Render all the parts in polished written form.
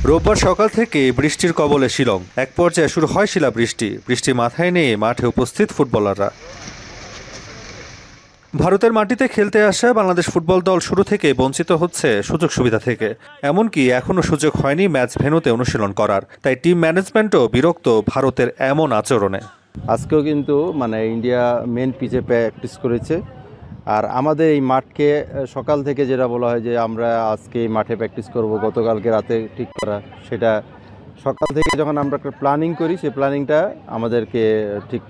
রোববার সকাল থেকে বৃষ্টির কবলে শিলং। এক পর্যায়ে শুরু হয় শিলাবৃষ্টি। বৃষ্টি মাথায় নিয়ে মাঠে উপস্থিত ফুটবলাররা। ভারতের মাটিতে খেলতে আসা বাংলাদেশ ফুটবল দল শুরু থেকে বঞ্চিত হচ্ছে সুযোগ সুবিধা থেকে। এমনকি এখনও সুযোগ হয়নি ম্যাচ ভেন্যুতে অনুশীলন করার। তাই টিম ম্যানেজমেন্টও বিরক্ত ভারতের এমন আচরণে। আজকেও কিন্তু ইন্ডিয়া মেন পিচে প্র্যাকটিস করেছে। আর আমাদের এই মাঠকে সকাল থেকে যেটা বলা হয় যে আমরা আজকে এই মাঠে প্র্যাকটিস করব, গতকালকে রাতে ঠিক করা, সেটা সকাল থেকে যখন আমরা একটা প্ল্যানিং করি সেই প্ল্যানিংটা আমাদেরকে ঠিক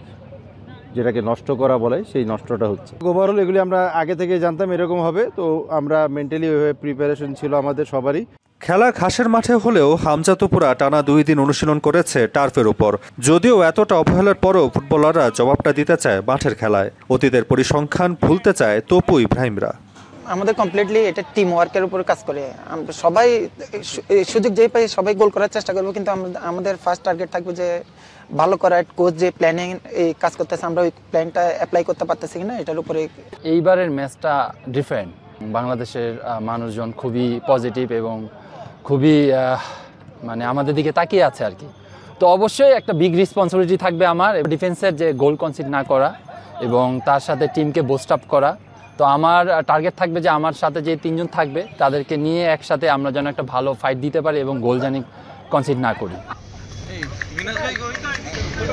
যেটাকে নষ্ট করা বলে সেই নষ্টটা হচ্ছে। ওভারঅল এগুলি আমরা আগে থেকে জানতাম এরকম হবে, তো আমরা মেন্টালি ওইভাবে প্রিপারেশন ছিল আমাদের সবারই। খেলা ঘাসের মাঠে হলেও হামজা তুপুরা টানা 2 দিন অনুশীলন করেছে টার্ফের উপর। যদিও এতটা অবহেলার পরও ফুটবলাররা জবাবটা দিতে চায় মাঠের খেলায়। অতীতের পরিসংখ্যান ভুলতে চায় তপু ইব্রাহিমরা। আমাদের কমপ্লিটলি এটা টিম ওয়ার্কের উপর কাজ করে। সবাই সুযোগ যেই পাই সবাই গোল করার চেষ্টা করবো, কিন্তু আমাদের ফার্স্ট টার্গেট থাকবে যে ভালো করার। কোচ যে প্ল্যানিং এই কাজ করতেছে আমরা ওই প্ল্যানটা অ্যাপ্লাই করতে পারতেছি কিনা এটার উপরে। এইবারের ম্যাচটা ডিফারেন্ট। বাংলাদেশের মানুষজন খুবই পজিটিভ এবং খুবই আমাদের দিকে তাকিয়ে আছে আর কি। তো অবশ্যই একটা বিগ রেসপন্সিবিলিটি থাকবে আমার ডিফেন্সের, যে গোল কনসিড না করা এবং তার সাথে টিমকে বুস্ট আপ করা। তো আমার টার্গেট থাকবে যে আমার সাথে যে 3 জন থাকবে তাদেরকে নিয়ে একসাথে আমরা যেন একটা ভালো ফাইট দিতে পারি এবং গোল জানি কনসিড না করি।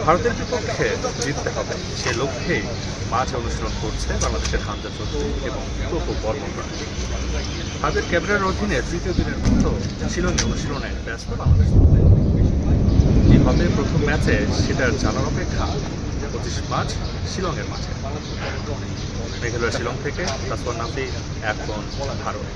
ভারতের বিপক্ষে জিততে হবে সে লক্ষ্যেই মাঠে অনুশীলন করছে বাংলাদেশের হামজা চৌধুরী এবং তপু বর্মনরা। তাদের ক্যামেরার অধীনে তৃতীয় দিনের মতো শিলংয়ে অনুশীলনে ব্যস্ত বাংলাদেশ। এইভাবে প্রথম ম্যাচে সেটার জানার অপেক্ষা 25 মার্চ শিলংয়ের মাঠে। মেঘালয় শিলং থেকে তাসওয়ার নাফি, এখন ভারত।